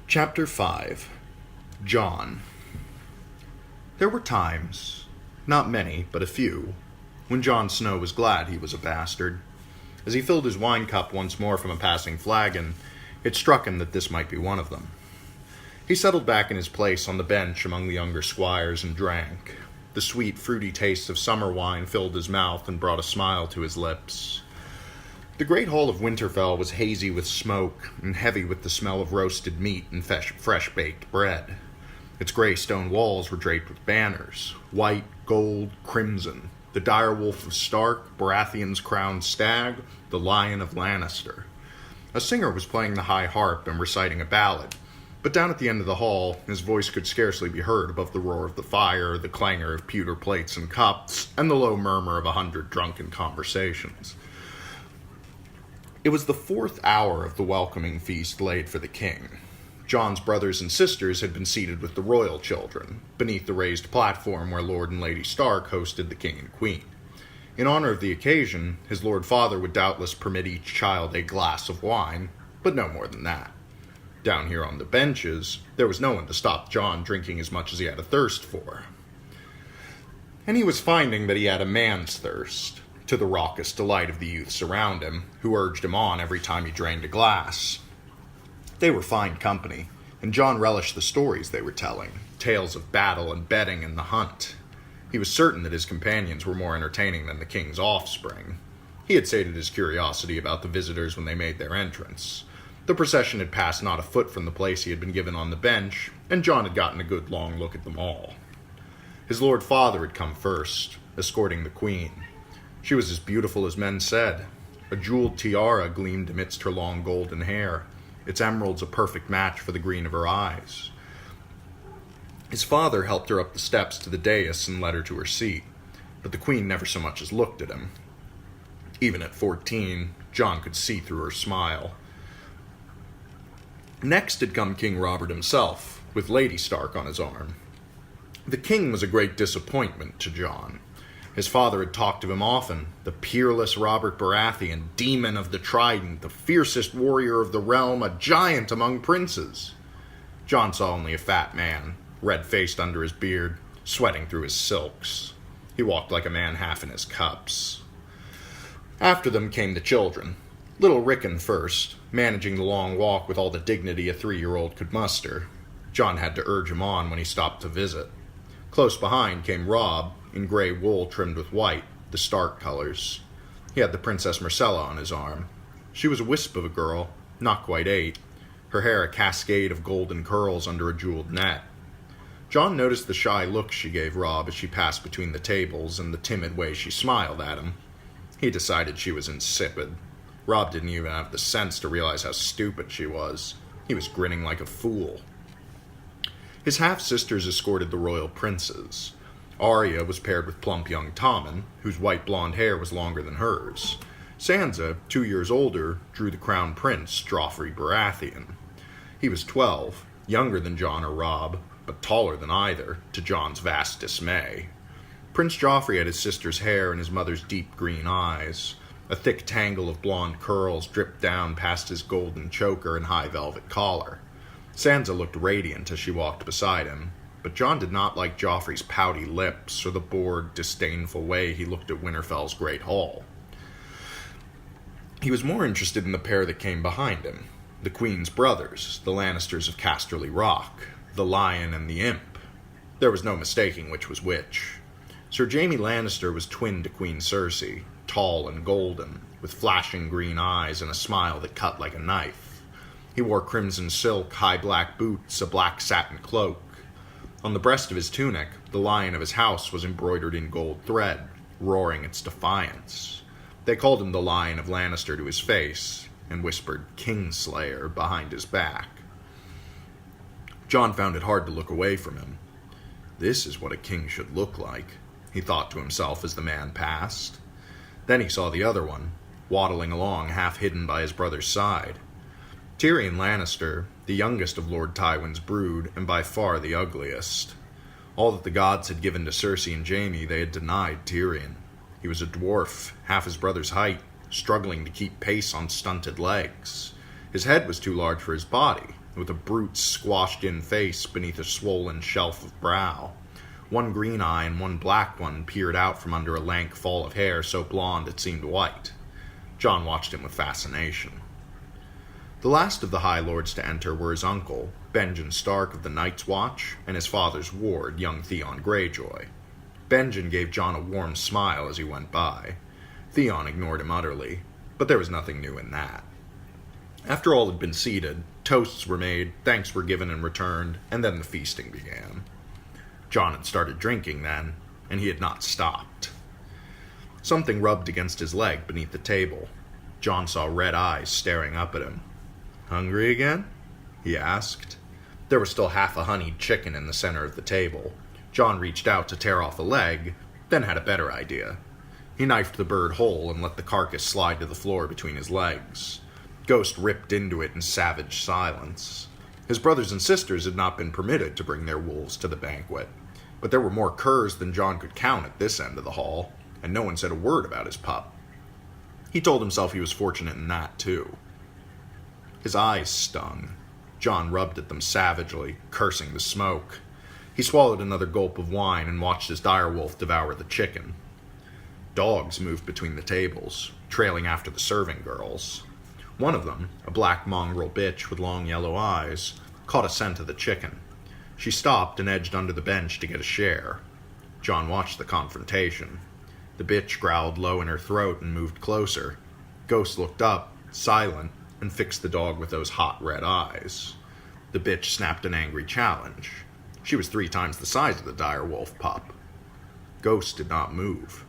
Chapter 5. John. There were times, not many, but a few, when Jon Snow was glad he was a bastard. As he filled his wine cup once more from a passing flagon, it struck him that this might be one of them. He settled back in his place on the bench among the younger squires and drank. The sweet, fruity taste of summer wine filled his mouth and brought a smile to his lips. The great hall of Winterfell was hazy with smoke and heavy with the smell of roasted meat and fresh-baked bread. Its gray stone walls were draped with banners, white, gold, crimson, the direwolf of Stark, Baratheon's crowned stag, the Lion of Lannister. A singer was playing the high harp and reciting a ballad, but down at the end of the hall, his voice could scarcely be heard above the roar of the fire, the clangor of pewter plates and cups, and the low murmur of 100 drunken conversations. It was the 4th hour of the welcoming feast laid for the king. Jon's brothers and sisters had been seated with the royal children, beneath the raised platform where Lord and Lady Stark hosted the king and queen. In honor of the occasion, his lord father would doubtless permit each child a glass of wine, but no more than that. Down here on the benches, there was no one to stop Jon drinking as much as he had a thirst for. And he was finding that he had a man's thirst, to the raucous delight of the youths around him, who urged him on every time he drained a glass. They were fine company, and Jon relished the stories they were telling, tales of battle and betting and the hunt. He was certain that his companions were more entertaining than the king's offspring. He had sated his curiosity about the visitors when they made their entrance. The procession had passed not a foot from the place he had been given on the bench, and Jon had gotten a good long look at them all. His lord father had come first, escorting the queen. She was as beautiful as men said. A jeweled tiara gleamed amidst her long golden hair, its emeralds a perfect match for the green of her eyes. His father helped her up the steps to the dais and led her to her seat, but the queen never so much as looked at him. Even at 14, Jon could see through her smile. Next had come King Robert himself, with Lady Stark on his arm. The king was a great disappointment to Jon. His father had talked of him often, the peerless Robert Baratheon, demon of the Trident, the fiercest warrior of the realm, a giant among princes. Jon saw only a fat man, red-faced under his beard, sweating through his silks. He walked like a man half in his cups. After them came the children. Little Rickon first, managing the long walk with all the dignity a 3-year-old could muster. Jon had to urge him on when he stopped to visit. Close behind came Robb, in gray wool trimmed with white, the Stark colors. He had the Princess Myrcella on his arm. She was a wisp of a girl, not quite 8, her hair a cascade of golden curls under a jeweled net. Jon noticed the shy look she gave Robb as she passed between the tables and the timid way she smiled at him. He decided she was insipid. Robb didn't even have the sense to realize how stupid she was. He was grinning like a fool. His half-sisters escorted the royal princes. Arya was paired with plump young Tommen, whose white blonde hair was longer than hers. Sansa, 2 years older, drew the crown prince, Joffrey Baratheon. He was 12, younger than Jon or Robb, but taller than either, to Jon's vast dismay. Prince Joffrey had his sister's hair and his mother's deep green eyes. A thick tangle of blonde curls dripped down past his golden choker and high velvet collar. Sansa looked radiant as she walked beside him, but Jon did not like Joffrey's pouty lips or the bored, disdainful way he looked at Winterfell's great hall. He was more interested in the pair that came behind him, the Queen's brothers, the Lannisters of Casterly Rock, the Lion and the Imp. There was no mistaking which was which. Sir Jaime Lannister was twin to Queen Cersei, tall and golden, with flashing green eyes and a smile that cut like a knife. He wore crimson silk, high black boots, a black satin cloak. On the breast of his tunic, the lion of his house was embroidered in gold thread, roaring its defiance. They called him the Lion of Lannister to his face, and whispered Kingslayer behind his back. Jon found it hard to look away from him. This is what a king should look like, he thought to himself as the man passed. Then he saw the other one, waddling along half hidden by his brother's side. Tyrion Lannister, the youngest of Lord Tywin's brood, and by far the ugliest. All that the gods had given to Cersei and Jaime, they had denied Tyrion. He was a dwarf, half his brother's height, struggling to keep pace on stunted legs. His head was too large for his body, with a brute squashed-in face beneath a swollen shelf of brow. One green eye and one black one peered out from under a lank fall of hair so blonde it seemed white. John watched him with fascination. The last of the High Lords to enter were his uncle, Benjen Stark of the Night's Watch, and his father's ward, young Theon Greyjoy. Benjen gave John a warm smile as he went by. Theon ignored him utterly, but there was nothing new in that. After all had been seated, toasts were made, thanks were given and returned, and then the feasting began. John had started drinking then, and he had not stopped. Something rubbed against his leg beneath the table. John saw red eyes staring up at him. "Hungry again?" he asked. There was still half a honeyed chicken in the center of the table. John reached out to tear off a leg, then had a better idea. He knifed the bird whole and let the carcass slide to the floor between his legs. Ghost ripped into it in savage silence. His brothers and sisters had not been permitted to bring their wolves to the banquet, but there were more curs than John could count at this end of the hall, and no one said a word about his pup. He told himself he was fortunate in that, too. His eyes stung. John rubbed at them savagely, cursing the smoke. He swallowed another gulp of wine and watched his direwolf devour the chicken. Dogs moved between the tables, trailing after the serving girls. One of them, a black mongrel bitch with long yellow eyes, caught a scent of the chicken. She stopped and edged under the bench to get a share. John watched the confrontation. The bitch growled low in her throat and moved closer. Ghost looked up, silent, and fixed the dog with those hot red eyes. The bitch snapped an angry challenge. She was 3 times the size of the direwolf pup. Ghost did not move.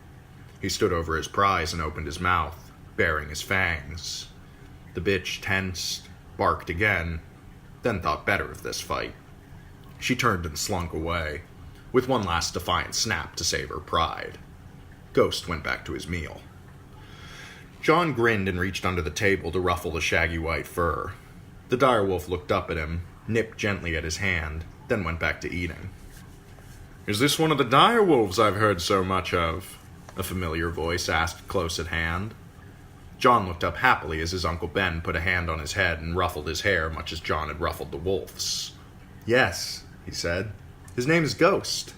He stood over his prize and opened his mouth, baring his fangs. The bitch tensed, barked again, then thought better of this fight. She turned and slunk away, with one last defiant snap to save her pride. Ghost went back to his meal. John grinned and reached under the table to ruffle the shaggy white fur. The direwolf looked up at him, nipped gently at his hand, then went back to eating. "Is this one of the direwolves I've heard so much of?" a familiar voice asked close at hand. John looked up happily as his Uncle Ben put a hand on his head and ruffled his hair much as John had ruffled the wolf's. "Yes," he said. "His name is Ghost."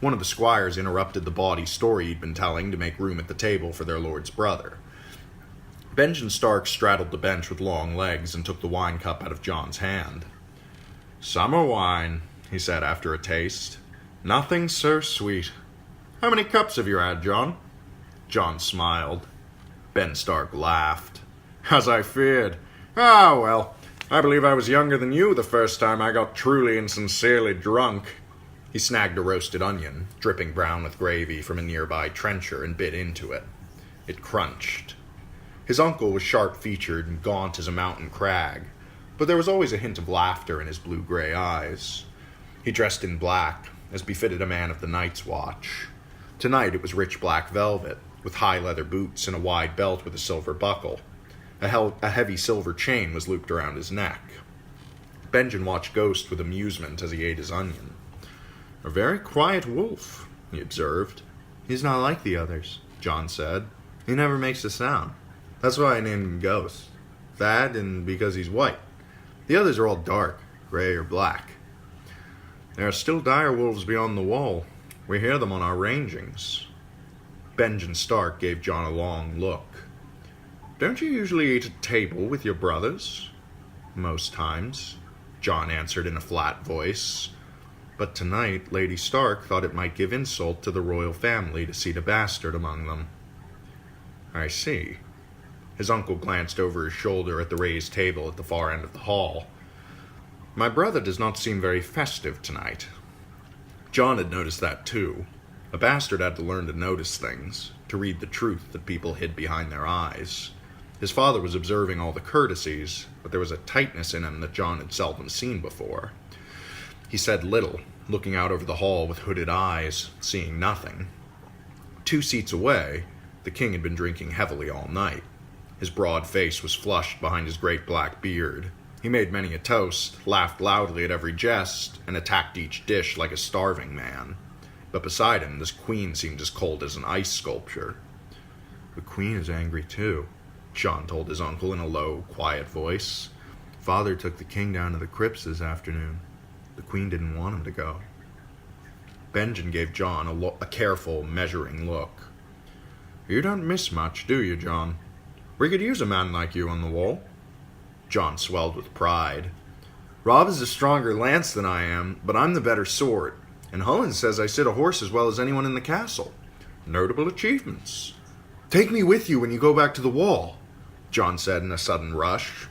One of the squires interrupted the bawdy story he'd been telling to make room at the table for their lord's brother. Benjen Stark straddled the bench with long legs and took the wine cup out of John's hand. "Summer wine," he said after a taste. "Nothing so sweet. How many cups have you had, John?" John smiled. Ben Stark laughed. "As I feared. Ah, well, I believe I was younger than you the first time I got truly and sincerely drunk." He snagged a roasted onion, dripping brown with gravy, from a nearby trencher and bit into it. It crunched. His uncle was sharp-featured and gaunt as a mountain crag, but there was always a hint of laughter in his blue-gray eyes. He dressed in black, as befitted a man of the Night's Watch. Tonight it was rich black velvet, with high leather boots and a wide belt with a silver buckle. A heavy silver chain was looped around his neck. Benjen watched Ghost with amusement as he ate his onion. "A very quiet wolf," he observed. "He's not like the others," John said. "He never makes a sound. That's why I named him Ghost. That and because he's white. The others are all dark, gray or black. There are still dire wolves beyond the wall. We hear them on our rangings." Benjen Stark gave John a long look. "Don't you usually eat at table with your brothers?" "Most times," John answered in a flat voice. "But tonight Lady Stark thought it might give insult to the royal family to seat a bastard among them." "I see." His uncle glanced over his shoulder at the raised table at the far end of the hall. "My brother does not seem very festive tonight." John had noticed that too. A bastard had to learn to notice things, to read the truth that people hid behind their eyes. His father was observing all the courtesies, but there was a tightness in him that John had seldom seen before. He said little, looking out over the hall with hooded eyes, seeing nothing. 2 seats away, the king had been drinking heavily all night. His broad face was flushed behind his great black beard. He made many a toast, laughed loudly at every jest, and attacked each dish like a starving man. But beside him, this queen seemed as cold as an ice sculpture. "The queen is angry too," John told his uncle in a low, quiet voice. Father took the king down to the crypts this afternoon. The queen didn't want him to go. Benjen gave John a careful, measuring look. You don't miss much, do you, John? We could use a man like you on the wall. John swelled with pride. Robb is a stronger lance than I am, but I'm the better sword, and Hullen says I sit a horse as well as anyone in the castle. Notable achievements. Take me with you when you go back to the wall, John said in a sudden rush.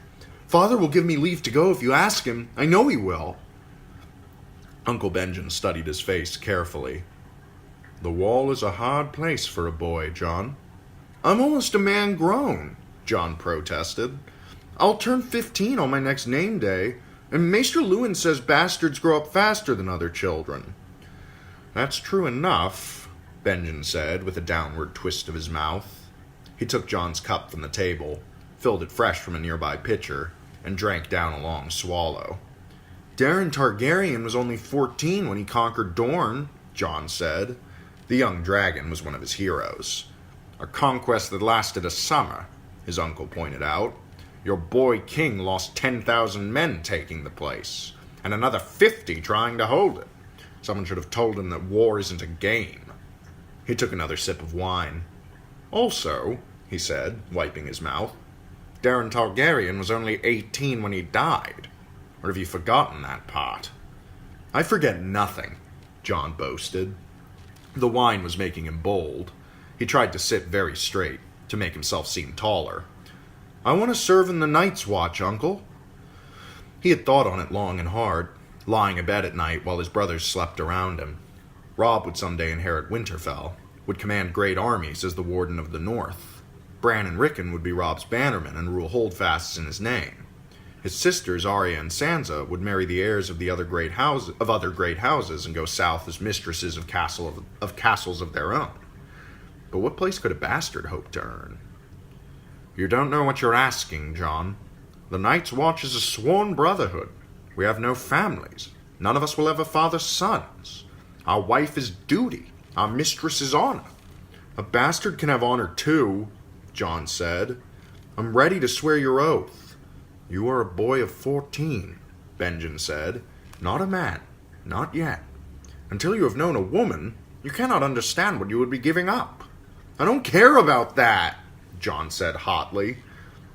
Father will give me leave to go if you ask him. I know he will. Uncle Benjen studied his face carefully. The wall is a hard place for a boy, John. I'm almost a man grown, John protested. I'll turn 15 on my next name day, and Maester Lewin says bastards grow up faster than other children. That's true enough, Benjen said, with a downward twist of his mouth. He took John's cup from the table, filled it fresh from a nearby pitcher, and drank down a long swallow. Daeron Targaryen was only 14 when he conquered Dorne, John said. The young dragon was one of his heroes. A conquest that lasted a summer, his uncle pointed out. Your boy king lost 10,000 men taking the place, and another 50 trying to hold it. Someone should have told him that war isn't a game. He took another sip of wine. Also, he said, wiping his mouth, Daeron Targaryen was only 18 when he died. Or have you forgotten that part? I forget nothing, John boasted. The wine was making him bold. He tried to sit very straight, to make himself seem taller. I want to serve in the Night's Watch, Uncle. He had thought on it long and hard, lying abed at night while his brothers slept around him. Robb would someday inherit Winterfell, would command great armies as the Warden of the North. Bran and Rickon would be Robb's bannermen and rule holdfasts in his name. His sisters, Arya and Sansa, would marry the heirs of other great houses and go south as mistresses of castles of their own. But what place could a bastard hope to earn? You don't know what you're asking, John. The Night's Watch is a sworn brotherhood. We have no families. None of us will ever father sons. Our wife is duty. Our mistress is honor. A bastard can have honor too, John said. I'm ready to swear your oath. You are a boy of 14, Benjen said. Not a man. Not yet. Until you have known a woman, you cannot understand what you would be giving up. I don't care about that, John said hotly.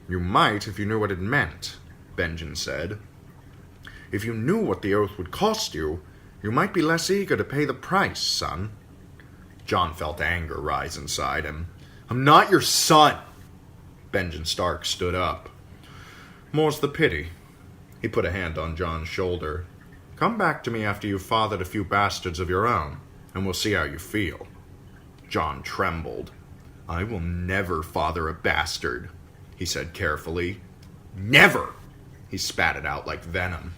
You might if you knew what it meant, Benjen said. If you knew what the oath would cost you, you might be less eager to pay the price, son. John felt anger rise inside him. I'm not your son. Benjen Stark stood up. More's the pity. He put a hand on John's shoulder. Come back to me after you've fathered a few bastards of your own, and we'll see how you feel. John trembled. I will never father a bastard, he said carefully. Never! He spat it out like venom.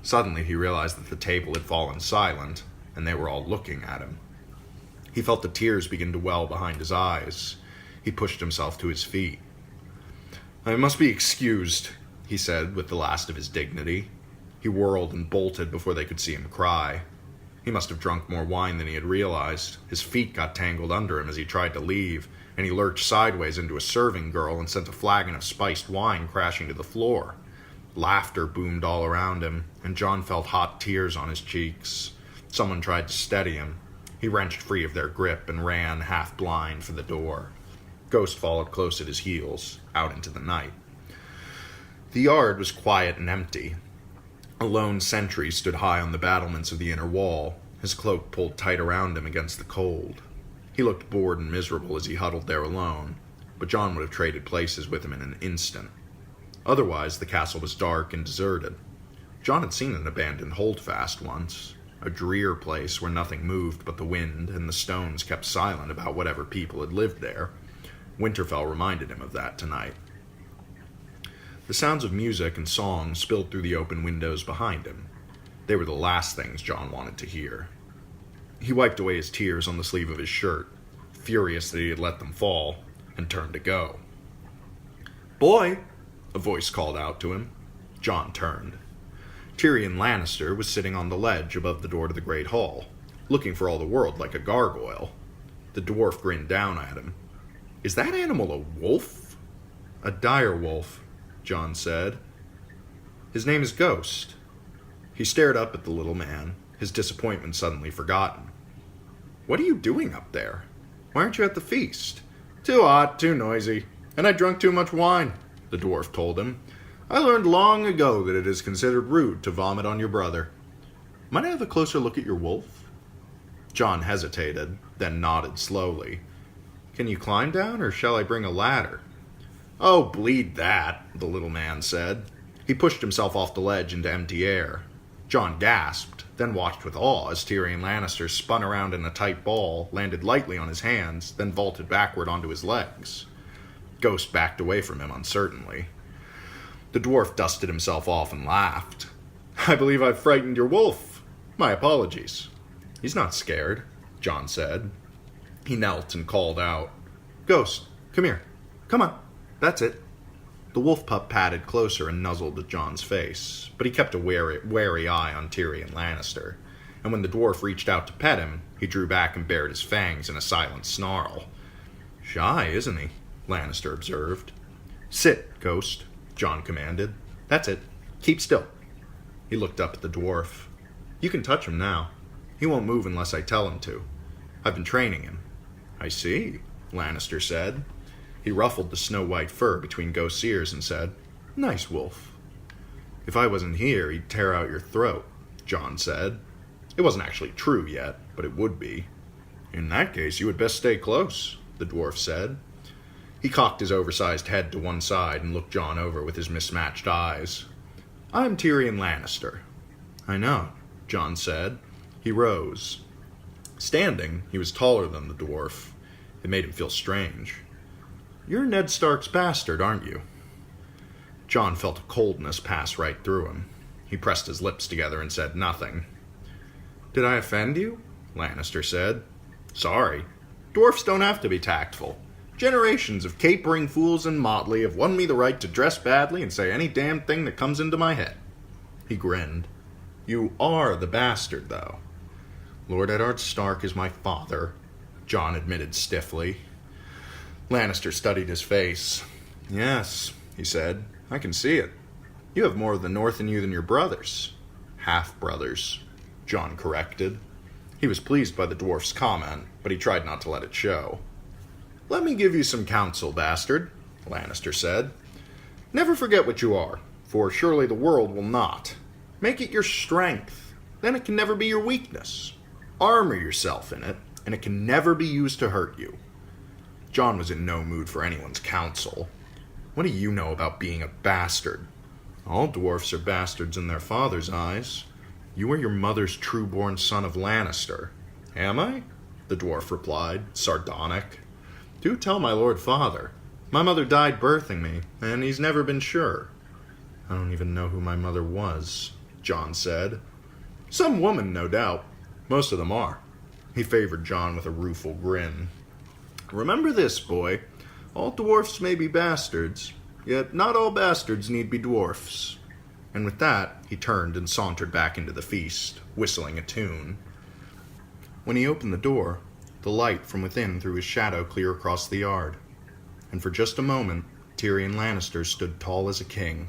Suddenly he realized that the table had fallen silent, and they were all looking at him. He felt the tears begin to well behind his eyes. He pushed himself to his feet. I must be excused, he said with the last of his dignity. He whirled and bolted before they could see him cry. He must have drunk more wine than he had realized. His feet got tangled under him as he tried to leave, and he lurched sideways into a serving girl and sent a flagon of spiced wine crashing to the floor. Laughter boomed all around him, and John felt hot tears on his cheeks. Someone tried to steady him. He wrenched free of their grip and ran, half blind, for the door. Ghost followed close at his heels, out into the night. The yard was quiet and empty. A lone sentry stood high on the battlements of the inner wall, his cloak pulled tight around him against the cold. He looked bored and miserable as he huddled there alone, but John would have traded places with him in an instant. Otherwise, the castle was dark and deserted. John had seen an abandoned holdfast once, a drear place where nothing moved but the wind and the stones kept silent about whatever people had lived there. Winterfell reminded him of that tonight. The sounds of music and song spilled through the open windows behind him. They were the last things John wanted to hear. He wiped away his tears on the sleeve of his shirt, furious that he had let them fall, and turned to go. Boy! A voice called out to him. John turned. Tyrion Lannister was sitting on the ledge above the door to the Great Hall, looking for all the world like a gargoyle. The dwarf grinned down at him. Is that animal a wolf? A dire wolf, John said. His name is Ghost." He stared up at the little man, his disappointment suddenly forgotten. "What are you doing up there? Why aren't you at the feast?" "Too hot, too noisy, and I drunk too much wine," the dwarf told him. "I learned long ago that it is considered rude to vomit on your brother. Might I have a closer look at your wolf?" John hesitated, then nodded slowly. "Can you climb down, or shall I bring a ladder?" "Oh, bleed that," the little man said. He pushed himself off the ledge into empty air. John gasped, then watched with awe as Tyrion Lannister spun around in a tight ball, landed lightly on his hands, then vaulted backward onto his legs. Ghost backed away from him uncertainly. The dwarf dusted himself off and laughed. "I believe I've frightened your wolf. My apologies." "He's not scared," John said. He knelt and called out, "Ghost, come here. Come on. That's it." The wolf pup padded closer and nuzzled at John's face, but he kept a wary eye on Tyrion Lannister, and when the dwarf reached out to pet him, he drew back and bared his fangs in a silent snarl. "Shy, isn't he?" Lannister observed. "Sit, Ghost," John commanded. "That's it. Keep still." He looked up at the dwarf. "You can touch him now. He won't move unless I tell him to. I've been training him." "I see," Lannister said. He ruffled the snow-white fur between Ghost's ears and said, "Nice wolf." "If I wasn't here, he'd tear out your throat," John said. It wasn't actually true yet, but it would be. "In that case, you had best stay close," the dwarf said. He cocked his oversized head to one side and looked John over with his mismatched eyes. "I'm Tyrion Lannister." "I know," John said. He rose. Standing, he was taller than the dwarf. It made him feel strange. "You're Ned Stark's bastard, aren't you?" John felt a coldness pass right through him. He pressed his lips together and said nothing. "Did I offend you?" Lannister said. "Sorry. Dwarfs don't have to be tactful. Generations of capering fools and motley have won me the right to dress badly and say any damn thing that comes into my head." He grinned. "You are the bastard, though." "Lord Eddard Stark is my father," John admitted stiffly. Lannister studied his face. "Yes," he said, "I can see it. You have more of the North in you than your brothers." "Half-brothers," John corrected. He was pleased by the dwarf's comment, but he tried not to let it show. "Let me give you some counsel, bastard," Lannister said. "Never forget what you are, for surely the world will not. Make it your strength, then it can never be your weakness. Armor yourself in it, and it can never be used to hurt you." John was in no mood for anyone's counsel. "What do you know about being a bastard?" "All dwarfs are bastards in their father's eyes. You are your mother's true-born son of Lannister." "Am I?" the dwarf replied, sardonic. "Do tell my lord father. My mother died birthing me, and he's never been sure." "I don't even know who my mother was," John said. "Some woman, no doubt. Most of them are." He favored John with a rueful grin. "Remember this, boy. All dwarfs may be bastards, yet not all bastards need be dwarfs." And with that, he turned and sauntered back into the feast, whistling a tune. When he opened the door, the light from within threw his shadow clear across the yard. And for just a moment, Tyrion Lannister stood tall as a king,